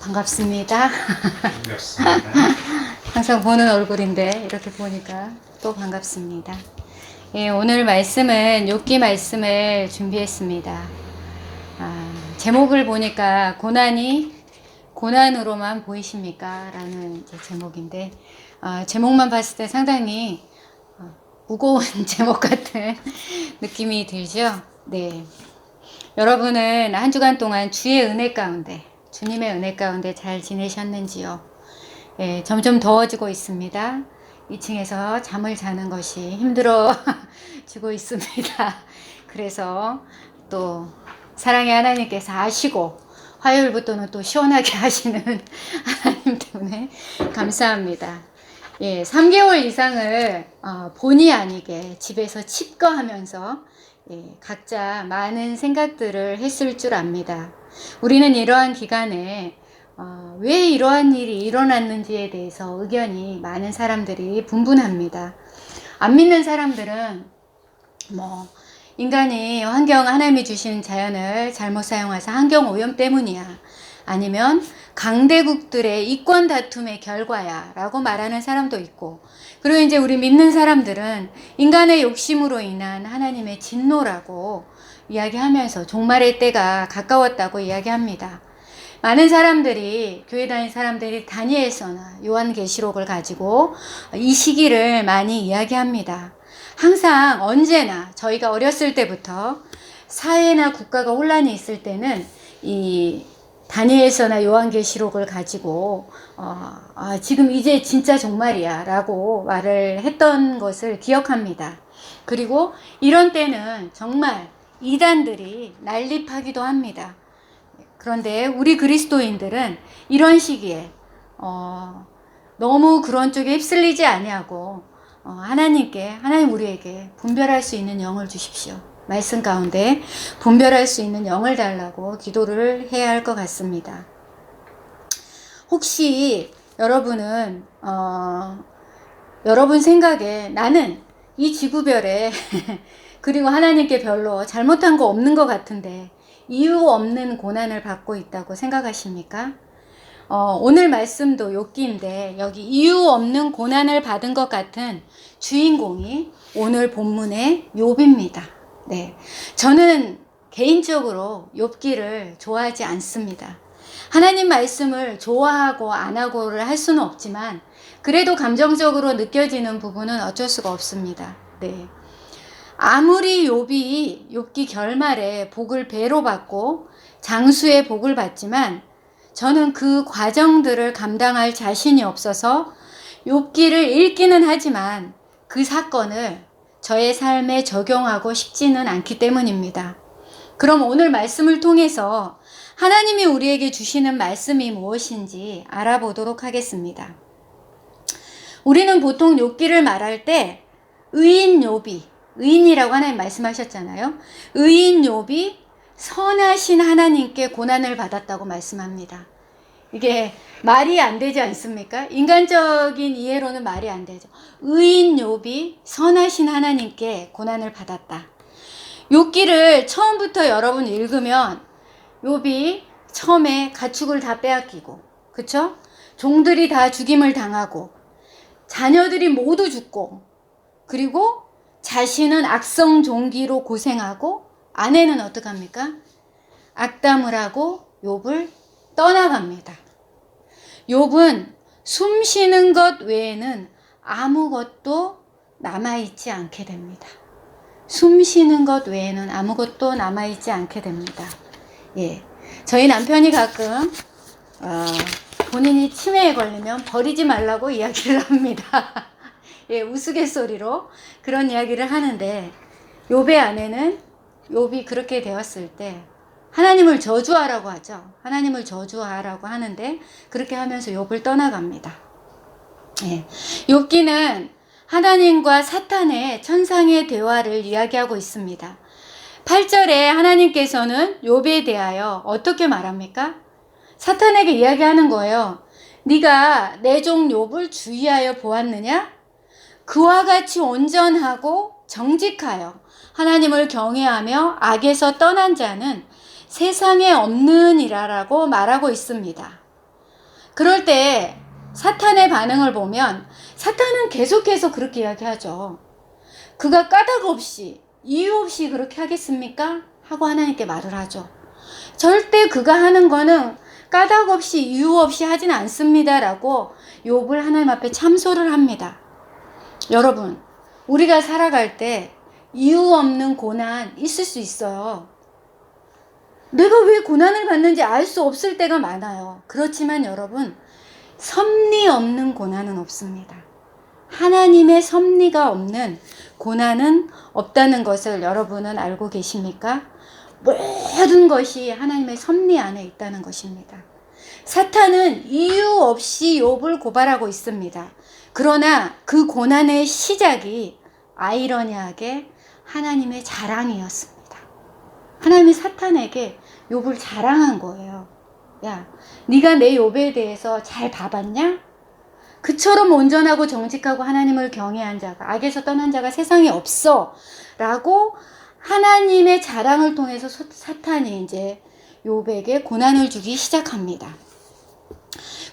반갑습니다. 반갑습니다. 항상 보는 얼굴인데 이렇게 보니까 또 반갑습니다. 예, 오늘 말씀은 욥기 말씀을 준비했습니다. 제목을 보니까 고난으로만 보이십니까? 라는 제목인데 제목만 봤을 때 상당히 무거운 제목 같은 느낌이 들죠? 네. 여러분은 한 주간 동안 주의 은혜 가운데, 주님의 은혜 가운데 잘 지내셨는지요? 예, 점점 더워지고 있습니다. 2층에서 잠을 자는 것이 힘들어지고 있습니다. 그래서 또 사랑의 하나님께서 아시고 화요일부터는 또 시원하게 하시는 하나님 때문에 감사합니다. 예, 3개월 이상을 본의 아니게 집에서 칩거하면서 각자 많은 생각들을 했을 줄 압니다. 우리는 이러한 기간에 왜 이러한 일이 일어났는지에 대해서 의견이 많은 사람들이 분분합니다. 안 믿는 사람들은 인간이 하나님이 주신 자연을 잘못 사용해서 환경 오염 때문이야, 아니면 강대국들의 이권 다툼의 결과야 라고 말하는 사람도 있고, 그리고 이제 우리 믿는 사람들은 인간의 욕심으로 인한 하나님의 진노라고 이야기하면서 종말의 때가 가까웠다고 이야기합니다. 많은 사람들이, 교회 다니는 사람들이 다니엘서나 요한계시록을 가지고 이 시기를 많이 이야기합니다. 항상 언제나 저희가 어렸을 때부터 사회나 국가가 혼란이 있을 때는 이 다니엘서나 요한계시록을 가지고 지금 이제 진짜 종말이야 라고 말을 했던 것을 기억합니다. 그리고 이런 때는 정말 이단들이 난립하기도 합니다. 그런데 우리 그리스도인들은 이런 시기에 너무 그런 쪽에 휩쓸리지 아니하고 하나님 우리에게 분별할 수 있는 영을 주십시오. 말씀 가운데 분별할 수 있는 영을 달라고 기도를 해야 할 것 같습니다. 혹시 여러분은 여러분 생각에 나는 이 지구별에 그리고 하나님께 별로 잘못한 거 없는 것 같은데 이유 없는 고난을 받고 있다고 생각하십니까? 오늘 말씀도 욥기인데 여기 이유 없는 고난을 받은 것 같은 주인공이 오늘 본문의 욥입니다. 네, 저는 개인적으로 욥기를 좋아하지 않습니다. 하나님 말씀을 좋아하고 안 하고를 할 수는 없지만 그래도 감정적으로 느껴지는 부분은 어쩔 수가 없습니다. 네. 아무리 욥기 결말에 복을 배로 받고 장수의 복을 받지만 저는 그 과정들을 감당할 자신이 없어서 욥기를 읽기는 하지만 그 사건을 저의 삶에 적용하고 싶지는 않기 때문입니다. 그럼 오늘 말씀을 통해서 하나님이 우리에게 주시는 말씀이 무엇인지 알아보도록 하겠습니다. 우리는 보통 욥기를 말할 때 의인 욥이, 의인이라고 하나님 말씀하셨잖아요. 의인 욥이 선하신 하나님께 고난을 받았다고 말씀합니다. 이게 말이 안 되지 않습니까? 인간적인 이해로는 말이 안 되죠. 의인 욥이 선하신 하나님께 고난을 받았다. 욥기를 처음부터 여러분 읽으면 욥이 처음에 가축을 다 빼앗기고, 그쵸? 종들이 다 죽임을 당하고, 자녀들이 모두 죽고, 그리고 자신은 악성 종기로 고생하고, 아내는 어떡합니까? 악담을 하고 욥을 떠나갑니다. 욥은 숨 쉬는 것 외에는 아무것도 남아있지 않게 됩니다. 숨 쉬는 것 외에는 아무것도 남아있지 않게 됩니다. 예, 저희 남편이 가끔 본인이 치매에 걸리면 버리지 말라고 이야기를 합니다. 예, 우스갯소리로 그런 이야기를 하는데, 욥의 아내는 욥이 그렇게 되었을 때 하나님을 저주하라고 하죠. 하나님을 저주하라고 하는데 그렇게 하면서 욥을 떠나갑니다. 예, 욥기는 하나님과 사탄의 천상의 대화를 이야기하고 있습니다. 8절에 하나님께서는 욥에 대하여 어떻게 말합니까? 사탄에게 이야기하는 거예요. 네가 내 종 욥을 주의하여 보았느냐? 그와 같이 온전하고 정직하여 하나님을 경외하며 악에서 떠난 자는 세상에 없느니라라고 말하고 있습니다. 그럴 때 사탄의 반응을 보면 사탄은 계속해서 그렇게 이야기하죠. 그가 까닭 없이 이유 없이 그렇게 하겠습니까? 하고 하나님께 말을 하죠. 절대 그가 하는 거는 까닭 없이 이유 없이 하진 않습니다 라고 욥을 하나님 앞에 참소를 합니다. 여러분, 우리가 살아갈 때 이유 없는 고난 있을 수 있어요. 내가 왜 고난을 받는지 알 수 없을 때가 많아요. 그렇지만 여러분, 섭리 없는 고난은 없습니다. 하나님의 섭리가 없는 고난은 없다는 것을 여러분은 알고 계십니까? 모든 것이 하나님의 섭리 안에 있다는 것입니다. 사탄은 이유 없이 욥을 고발하고 있습니다. 그러나 그 고난의 시작이 아이러니하게 하나님의 자랑이었습니다. 하나님이 사탄에게 욥을 자랑한 거예요. 야, 네가 내 욥에 대해서 잘 봐봤냐? 그처럼 온전하고 정직하고 하나님을 경외한 자가, 악에서 떠난 자가 세상에 없어 라고 하나님의 자랑을 통해서 사탄이 이제 욥에게 고난을 주기 시작합니다.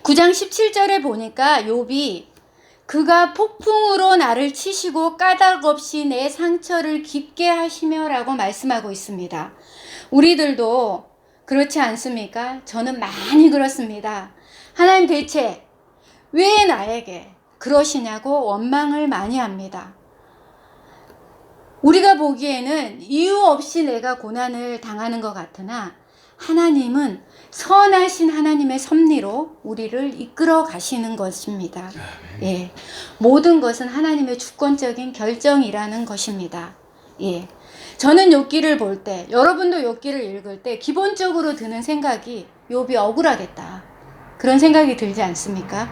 9장 17절에 보니까 욥이 그가 폭풍으로 나를 치시고 까닭 없이 내 상처를 깊게 하시며 라고 말씀하고 있습니다. 우리들도 그렇지 않습니까? 저는 많이 그렇습니다. 하나님 대체 왜 나에게 그러시냐고 원망을 많이 합니다. 우리가 보기에는 이유 없이 내가 고난을 당하는 것 같으나 하나님은 선하신 하나님의 섭리로 우리를 이끌어 가시는 것입니다. 예, 모든 것은 하나님의 주권적인 결정이라는 것입니다. 예, 저는 욥기를 볼 때, 여러분도 욥기를 읽을 때 기본적으로 드는 생각이 욥이 억울하겠다. 그런 생각이 들지 않습니까?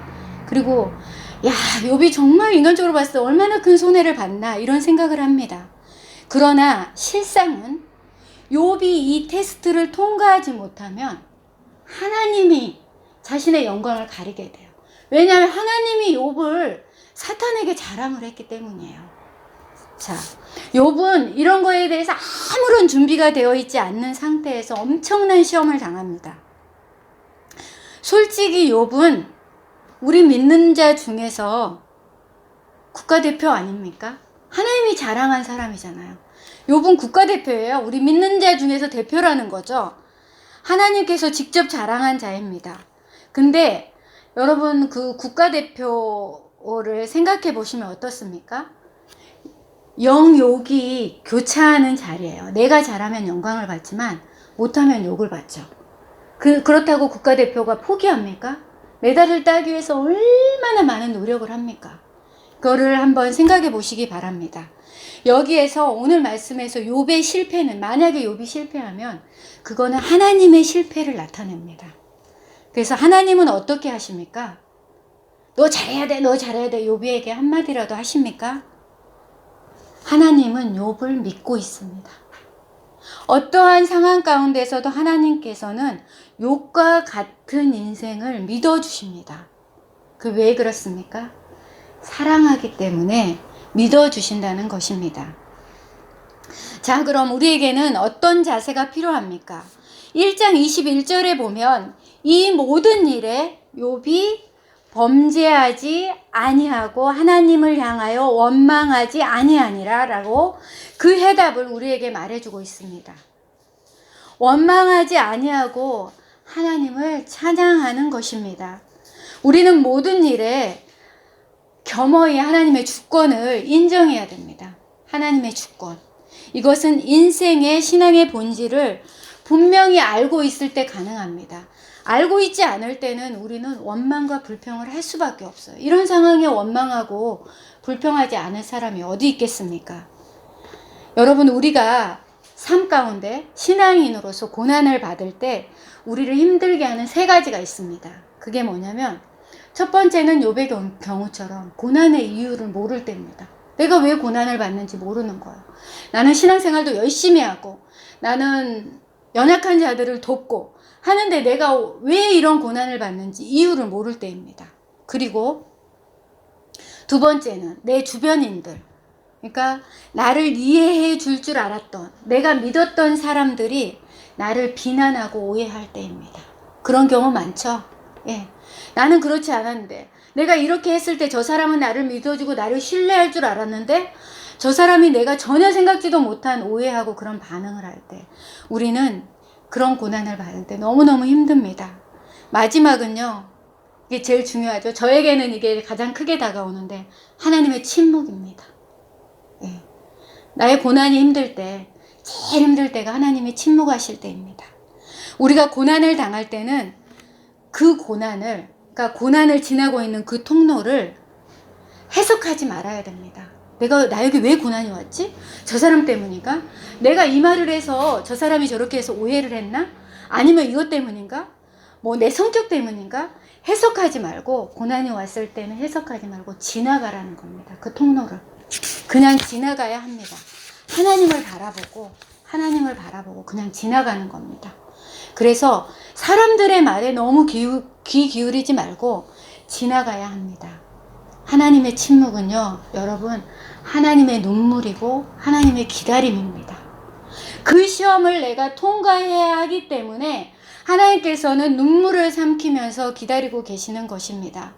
그리고 야, 욥이 정말 인간적으로 봤을 때 얼마나 큰 손해를 봤나 이런 생각을 합니다. 그러나 실상은 욥이 이 테스트를 통과하지 못하면 하나님이 자신의 영광을 가리게 돼요. 왜냐하면 하나님이 욥을 사탄에게 자랑을 했기 때문이에요. 자, 욥은 이런 거에 대해서 아무런 준비가 되어 있지 않는 상태에서 엄청난 시험을 당합니다. 솔직히 욥은 우리 믿는 자 중에서 국가대표 아닙니까? 하나님이 자랑한 사람이잖아요. 욥은 국가대표예요. 우리 믿는 자 중에서 대표라는 거죠. 하나님께서 직접 자랑한 자입니다. 근데 여러분 그 국가대표를 생각해 보시면 어떻습니까? 영욕이 교차하는 자리예요. 내가 잘하면 영광을 받지만 못하면 욕을 받죠. 그렇다고 국가대표가 포기합니까? 메달을 따기 위해서 얼마나 많은 노력을 합니까? 그거를 한번 생각해 보시기 바랍니다. 여기에서 오늘 말씀에서 욥의 실패는, 만약에 욥이 실패하면 그거는 하나님의 실패를 나타냅니다. 그래서 하나님은 어떻게 하십니까? 너 잘해야 돼, 너 잘해야 돼. 욥에게 한마디라도 하십니까? 하나님은 욥을 믿고 있습니다. 어떠한 상황 가운데서도 하나님께서는 욥과 같은 인생을 믿어주십니다. 그 왜 그렇습니까? 사랑하기 때문에 믿어주신다는 것입니다. 자, 그럼 우리에게는 어떤 자세가 필요합니까? 1장 21절에 보면 이 모든 일에 욥이 범죄하지 아니하고 하나님을 향하여 원망하지 아니하니라 라고 그 해답을 우리에게 말해주고 있습니다. 원망하지 아니하고 하나님을 찬양하는 것입니다. 우리는 모든 일에 겸허히 하나님의 주권을 인정해야 됩니다. 하나님의 주권. 이것은 인생의 신앙의 본질을 분명히 알고 있을 때 가능합니다. 알고 있지 않을 때는 우리는 원망과 불평을 할 수밖에 없어요. 이런 상황에 원망하고 불평하지 않을 사람이 어디 있겠습니까? 여러분, 우리가 삶 가운데 신앙인으로서 고난을 받을 때 우리를 힘들게 하는 세 가지가 있습니다. 그게 뭐냐면 첫 번째는 욥의 경우처럼 고난의 이유를 모를 때입니다. 내가 왜 고난을 받는지 모르는 거예요. 나는 신앙생활도 열심히 하고 나는 연약한 자들을 돕고 하는데 내가 왜 이런 고난을 받는지 이유를 모를 때입니다. 그리고 두 번째는 내 주변인들, 그러니까 나를 이해해 줄 줄 알았던, 내가 믿었던 사람들이 나를 비난하고 오해할 때입니다. 그런 경우 많죠? 예. 나는 그렇지 않았는데, 내가 이렇게 했을 때 저 사람은 나를 믿어주고 나를 신뢰할 줄 알았는데 저 사람이 내가 전혀 생각지도 못한 오해하고 그런 반응을 할 때, 우리는 그런 고난을 받을 때 너무너무 힘듭니다. 마지막은요, 이게 제일 중요하죠. 저에게는 이게 가장 크게 다가오는데, 하나님의 침묵입니다. 예. 나의 고난이 힘들 때, 제일 힘들 때가 하나님이 침묵하실 때입니다. 우리가 고난을 당할 때는 그 고난을, 그러니까 고난을 지나고 있는 그 통로를 해석하지 말아야 됩니다. 나에게 왜 고난이 왔지? 저 사람 때문인가? 내가 이 말을 해서 저 사람이 저렇게 해서 오해를 했나? 아니면 이것 때문인가? 뭐 내 성격 때문인가? 해석하지 말고, 고난이 왔을 때는 해석하지 말고 지나가라는 겁니다. 그 통로를 그냥 지나가야 합니다. 하나님을 바라보고 그냥 지나가는 겁니다. 그래서 사람들의 말에 너무 귀 기울이지 말고 지나가야 합니다. 하나님의 침묵은요, 여러분, 하나님의 눈물이고 하나님의 기다림입니다. 그 시험을 내가 통과해야 하기 때문에 하나님께서는 눈물을 삼키면서 기다리고 계시는 것입니다.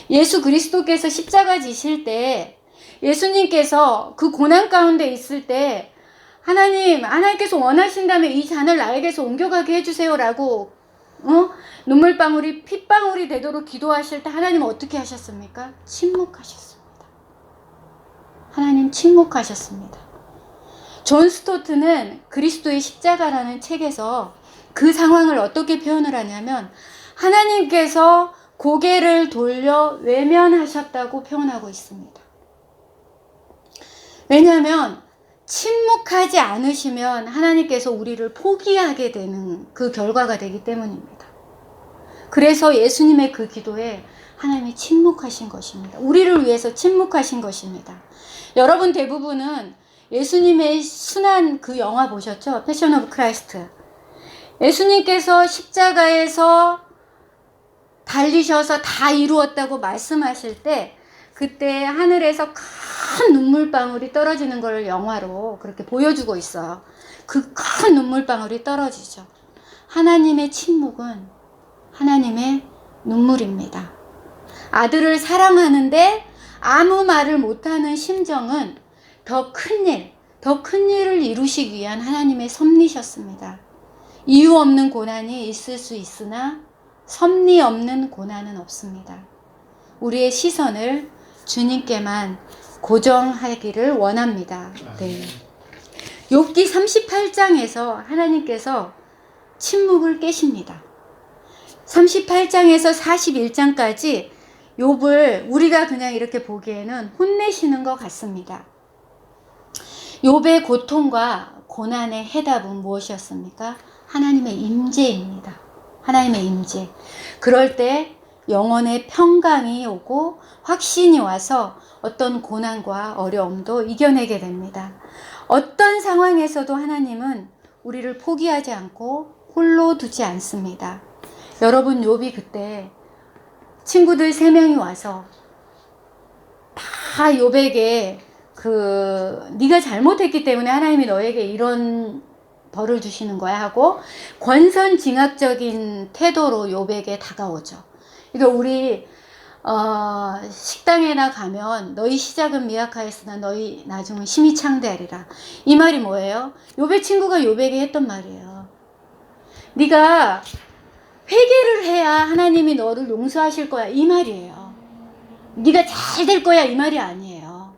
예수 그리스도께서 십자가 지실 때, 예수님께서 그 고난 가운데 있을 때, 하나님께서 원하신다면 이 잔을 나에게서 옮겨가게 해주세요라고 눈물방울이 핏방울이 되도록 기도하실 때 하나님은 어떻게 하셨습니까? 침묵하셨습니다. 하나님 침묵하셨습니다. 존 스토트는 그리스도의 십자가라는 책에서 그 상황을 어떻게 표현을 하냐면, 하나님께서 고개를 돌려 외면하셨다고 표현하고 있습니다. 왜냐하면 침묵하지 않으시면 하나님께서 우리를 포기하게 되는 그 결과가 되기 때문입니다. 그래서 예수님의 그 기도에 하나님이 침묵하신 것입니다. 우리를 위해서 침묵하신 것입니다. 여러분 대부분은 예수님의 순환 그 영화 보셨죠? 패션 오브 크라이스트. 예수님께서 십자가에서 달리셔서 다 이루었다고 말씀하실 때, 그때 하늘에서 큰 눈물방울이 떨어지는 걸 영화로 그렇게 보여주고 있어요. 그 큰 눈물방울이 떨어지죠. 하나님의 침묵은 하나님의 눈물입니다. 아들을 사랑하는데 아무 말을 못하는 심정은 더 큰 일을 이루시기 위한 하나님의 섭리셨습니다. 이유 없는 고난이 있을 수 있으나 섭리 없는 고난은 없습니다. 우리의 시선을 주님께만 고정하기를 원합니다. 네. 욥기 38장에서 하나님께서 침묵을 깨십니다. 38장에서 41장까지 욥을 우리가 그냥 이렇게 보기에는 혼내시는 것 같습니다. 욥의 고통과 고난의 해답은 무엇이었습니까? 하나님의 임재입니다. 하나님의 임재. 그럴 때 영혼의 평강이 오고 확신이 와서 어떤 고난과 어려움도 이겨내게 됩니다. 어떤 상황에서도 하나님은 우리를 포기하지 않고 홀로 두지 않습니다. 여러분, 욥이 그때 친구들 3명이 와서 다 욥에게 네가 잘못했기 때문에 하나님이 너에게 이런 벌을 주시는 거야 하고 권선징악적인 태도로 욥에게 다가오죠. 그러니까 우리 식당에나 가면 너희 시작은 미약하였으나 너희 나중은 심히 창대하리라. 이 말이 뭐예요? 욥의 친구가 욥에게 했던 말이에요. 네가 회개를 해야 하나님이 너를 용서하실 거야, 이 말이에요. 네가 잘 될 거야, 이 말이 아니에요.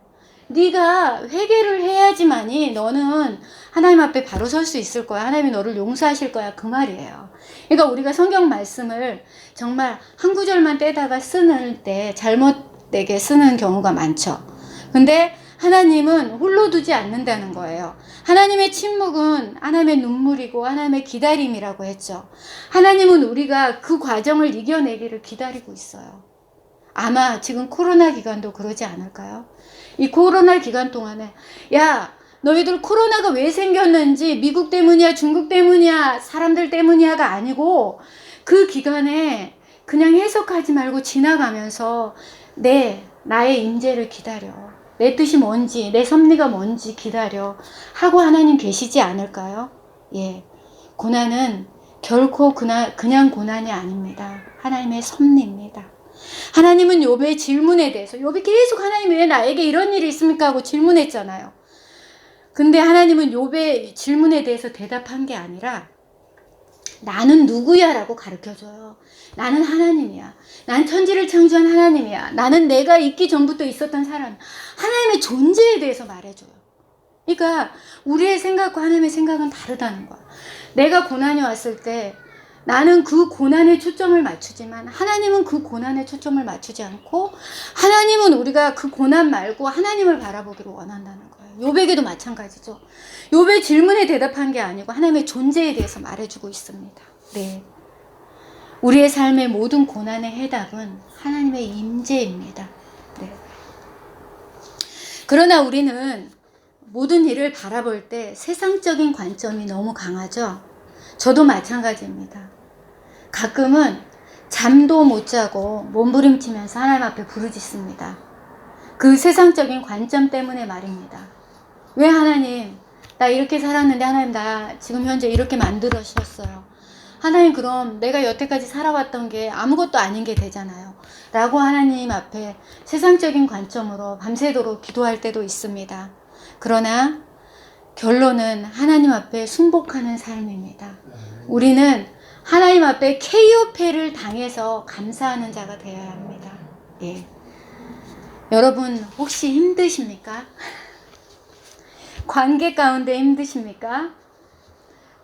네가 회개를 해야지만이 너는 하나님 앞에 바로 설 수 있을 거야. 하나님이 너를 용서하실 거야, 그 말이에요. 그러니까 우리가 성경 말씀을 정말 한 구절만 떼다가 쓰는 때 잘못되게 쓰는 경우가 많죠. 근데 하나님은 홀로 두지 않는다는 거예요. 하나님의 침묵은 하나님의 눈물이고 하나님의 기다림이라고 했죠. 하나님은 우리가 그 과정을 이겨내기를 기다리고 있어요. 아마 지금 코로나 기간도 그러지 않을까요? 이 코로나 기간 동안에 야, 너희들 코로나가 왜 생겼는지 미국 때문이야, 중국 때문이야, 사람들 때문이야가 아니고 그 기간에 그냥 해석하지 말고 지나가면서 나의 임재를 기다려. 내 뜻이 뭔지, 내 섭리가 뭔지 기다려 하고 하나님 계시지 않을까요? 예, 고난은 결코 그냥 고난이 아닙니다. 하나님의 섭리입니다. 하나님은 욥의 질문에 대해서, 욥이 계속 하나님 왜 나에게 이런 일이 있습니까 하고 질문했잖아요. 근데 하나님은 욥의 질문에 대해서 대답한 게 아니라 나는 누구야 라고 가르쳐줘요. 나는 하나님이야. 난 천지를 창조한 하나님이야. 나는 내가 있기 전부터 있었던 사람. 하나님의 존재에 대해서 말해줘요. 그러니까 우리의 생각과 하나님의 생각은 다르다는 거야. 내가 고난이 왔을 때 나는 그 고난에 초점을 맞추지만 하나님은 그 고난에 초점을 맞추지 않고, 하나님은 우리가 그 고난 말고 하나님을 바라보기를 원한다는 거예요. 욥에게도 마찬가지죠. 욥의 질문에 대답한 게 아니고 하나님의 존재에 대해서 말해주고 있습니다. 네, 우리의 삶의 모든 고난의 해답은 하나님의 임재입니다. 네. 그러나 우리는 모든 일을 바라볼 때 세상적인 관점이 너무 강하죠. 저도 마찬가지입니다. 가끔은 잠도 못 자고 몸부림치면서 하나님 앞에 부르짖습니다. 그 세상적인 관점 때문에 말입니다. 왜 하나님, 나 이렇게 살았는데 하나님 나 지금 현재 이렇게 만들어주셨어요. 하나님 그럼 내가 여태까지 살아왔던 게 아무것도 아닌 게 되잖아요. 라고 하나님 앞에 세상적인 관점으로 밤새도록 기도할 때도 있습니다. 그러나 결론은 하나님 앞에 순복하는 삶입니다. 우리는 하나님 앞에 KO패를 당해서 감사하는 자가 되어야 합니다. 예. 여러분 혹시 힘드십니까? 관계 가운데 힘드십니까?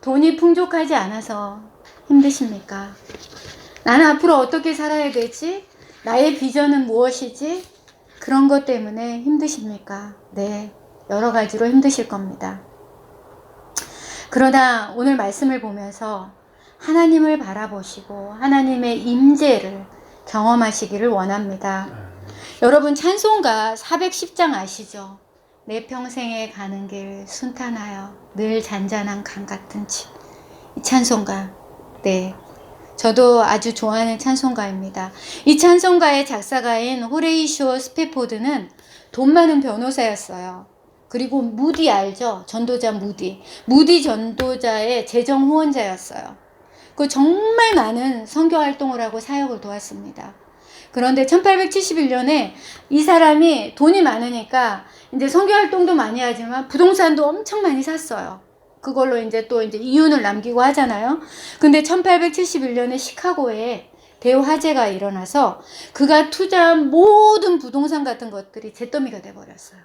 돈이 풍족하지 않아서 힘드십니까? 나는 앞으로 어떻게 살아야 되지? 나의 비전은 무엇이지? 그런 것 때문에 힘드십니까? 네, 여러 가지로 힘드실 겁니다. 그러나 오늘 말씀을 보면서 하나님을 바라보시고 하나님의 임재를 경험하시기를 원합니다. 여러분 찬송가 410장 아시죠? 내 평생에 가는 길 순탄하여 늘 잔잔한 강 같은 집. 이 찬송가, 네, 저도 아주 좋아하는 찬송가입니다. 이 찬송가의 작사가인 호레이쇼 스페포드는 돈 많은 변호사였어요. 그리고 무디 알죠? 전도자 무디 전도자의 재정 후원자였어요. 그 정말 많은 선교 활동을 하고 사역을 도왔습니다. 그런데 1871년에 이 사람이 돈이 많으니까 이제 선교 활동도 많이 하지만 부동산도 엄청 많이 샀어요. 그걸로 이제 또 이제 이윤을 남기고 하잖아요. 근데 1871년에 시카고에 대화재가 일어나서 그가 투자한 모든 부동산 같은 것들이 잿더미가 돼버렸어요.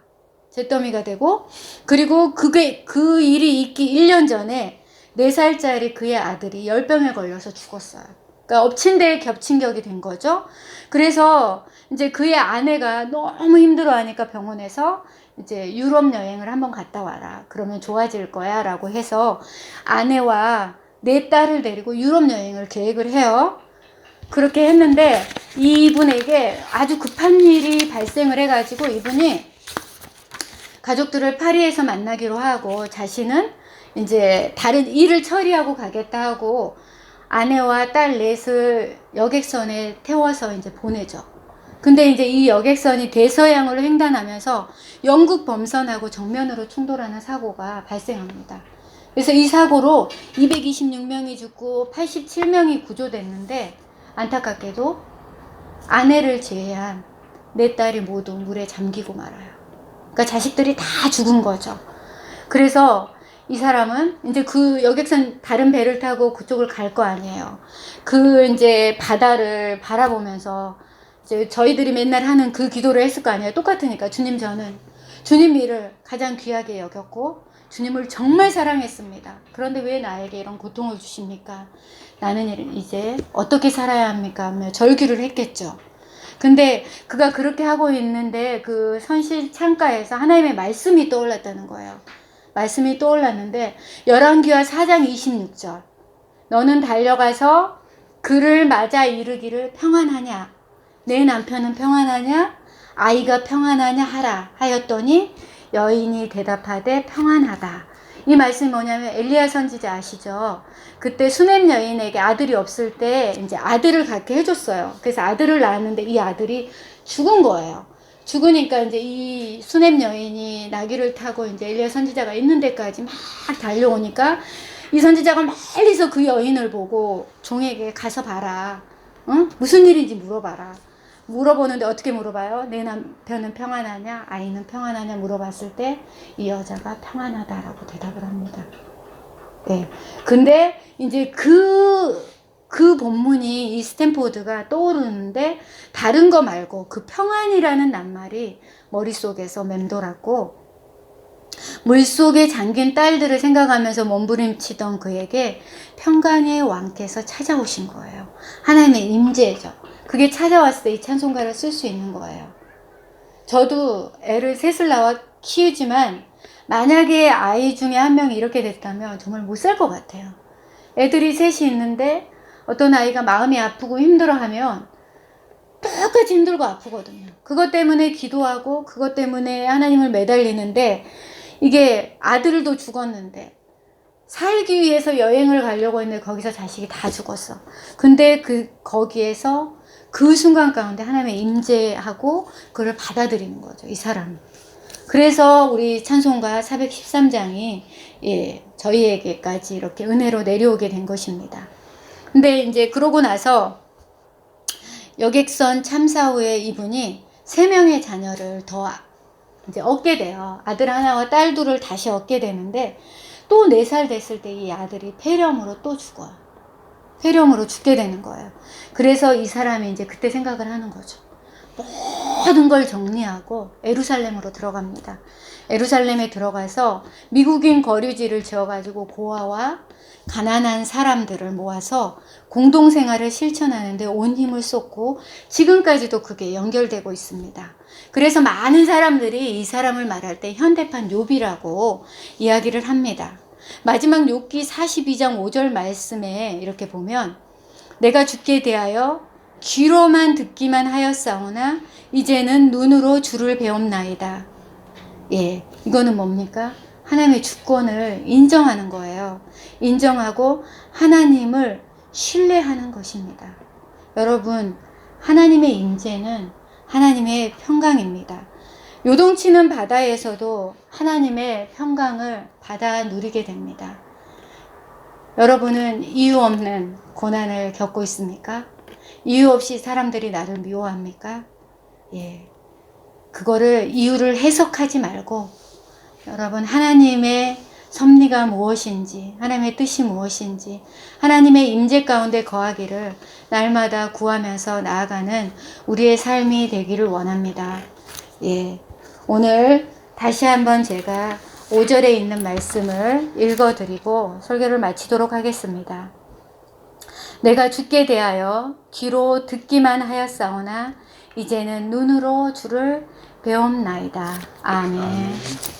잿더미가 되고, 그리고 그게 그 일이 있기 1년 전에 4살짜리 그의 아들이 열병에 걸려서 죽었어요. 그러니까 엎친 데에 겹친 격이 된 거죠. 그래서 이제 그의 아내가 너무 힘들어하니까 병원에서 이제 유럽 여행을 한번 갔다 와라. 그러면 좋아질 거야 라고 해서 아내와 4딸을 데리고 유럽 여행을 계획을 해요. 그렇게 했는데 이분에게 아주 급한 일이 발생을 해가지고 이분이 가족들을 파리에서 만나기로 하고 자신은 이제 다른 일을 처리하고 가겠다 하고 아내와 딸 넷을 여객선에 태워서 이제 보내죠. 근데 이제 이 여객선이 대서양으로 횡단하면서 영국 범선하고 정면으로 충돌하는 사고가 발생합니다. 그래서 이 사고로 226명이 죽고 87명이 구조됐는데 안타깝게도 아내를 제외한 4딸이 모두 물에 잠기고 말아요. 그러니까 자식들이 다 죽은 거죠. 그래서 이 사람은 이제 그 여객선 다른 배를 타고 그쪽을 갈 거 아니에요. 그 이제 바다를 바라보면서 이제 저희들이 맨날 하는 그 기도를 했을 거 아니에요. 똑같으니까 주님, 저는 주님 일을 가장 귀하게 여겼고 주님을 정말 사랑했습니다. 그런데 왜 나에게 이런 고통을 주십니까? 나는 이제 어떻게 살아야 합니까? 하며 절규를 했겠죠. 근데 그가 그렇게 하고 있는데 그 선실 창가에서 하나님의 말씀이 떠올랐다는 거예요. 말씀이 떠올랐는데 열왕기하 4장 26절, 너는 달려가서 그를 맞아 이르기를 평안하냐, 내 남편은 평안하냐, 아이가 평안하냐 하라 하였더니 여인이 대답하되 평안하다. 이 말씀이 뭐냐면 엘리야 선지자 아시죠? 그때 수넴 여인에게 아들이 없을 때 이제 아들을 갖게 해줬어요. 그래서 아들을 낳았는데 이 아들이 죽은 거예요. 죽으니까 이제 이 수넴 여인이 나귀를 타고 이제 엘리야 선지자가 있는 데까지 막 달려오니까 이 선지자가 멀리서 그 여인을 보고 종에게 가서 봐라. 응? 무슨 일인지 물어봐라. 물어보는데 어떻게 물어봐요? 내 남편은 평안하냐? 아이는 평안하냐? 물어봤을 때 이 여자가 평안하다라고 대답을 합니다. 예. 근데 이제 그 본문이 이 스탠포드가 떠오르는데 다른 거 말고 그 평안이라는 낱말이 머릿속에서 맴돌았고 물속에 잠긴 딸들을 생각하면서 몸부림치던 그에게 평강의 왕께서 찾아오신 거예요. 하나님의 임재죠. 그게 찾아왔을 때 이 찬송가를 쓸 수 있는 거예요. 저도 애를 셋을 낳아 키우지만 만약에 아이 중에 한 명이 이렇게 됐다면 정말 못 살 것 같아요. 애들이 셋이 있는데 어떤 아이가 마음이 아프고 힘들어하면 똑같이 힘들고 아프거든요. 그것 때문에 기도하고 그것 때문에 하나님을 매달리는데 이게 아들도 죽었는데 살기 위해서 여행을 가려고 했는데 거기서 자식이 다 죽었어. 근데 거기에서 그 순간 가운데 하나님의 임재하고 그걸 받아들이는 거죠. 이 사람이. 그래서 우리 찬송가 413장이 저희에게까지 이렇게 은혜로 내려오게 된 것입니다. 근데 이제 그러고 나서 여객선 참사 후에 이분이 3명의 자녀를 더 이제 얻게 돼요. 아들 하나와 딸 둘을 다시 얻게 되는데 또 4살 됐을 때 이 아들이 폐렴으로 또 죽어요. 폐렴으로 죽게 되는 거예요. 그래서 이 사람이 이제 그때 생각을 하는 거죠. 모든 걸 정리하고 에루살렘으로 들어갑니다. 에루살렘에 들어가서 미국인 거류지를 지어가지고 고아와 가난한 사람들을 모아서 공동생활을 실천하는데 온 힘을 쏟고 지금까지도 그게 연결되고 있습니다. 그래서 많은 사람들이 이 사람을 말할 때 현대판 욥이라고 이야기를 합니다. 마지막 욥기 42장 5절 말씀에 이렇게 보면 내가 주께 대하여 귀로만 듣기만 하였사오나 이제는 눈으로 주를 배움나이다. 이거는 뭡니까? 하나님의 주권을 인정하는 거예요. 인정하고 하나님을 신뢰하는 것입니다. 여러분, 하나님의 임재는 하나님의 평강입니다. 요동치는 바다에서도 하나님의 평강을 받아 누리게 됩니다. 여러분은 이유 없는 고난을 겪고 있습니까? 이유 없이 사람들이 나를 미워합니까? 그거를 이유를 해석하지 말고 여러분 하나님의 섭리가 무엇인지 하나님의 뜻이 무엇인지 하나님의 임재 가운데 거하기를 날마다 구하면서 나아가는 우리의 삶이 되기를 원합니다. 오늘 다시 한번 제가 5절에 있는 말씀을 읽어드리고 설교를 마치도록 하겠습니다. 내가 주께 대하여 귀로 듣기만 하였사오나 이제는 눈으로 주를 배움나이다. 아멘.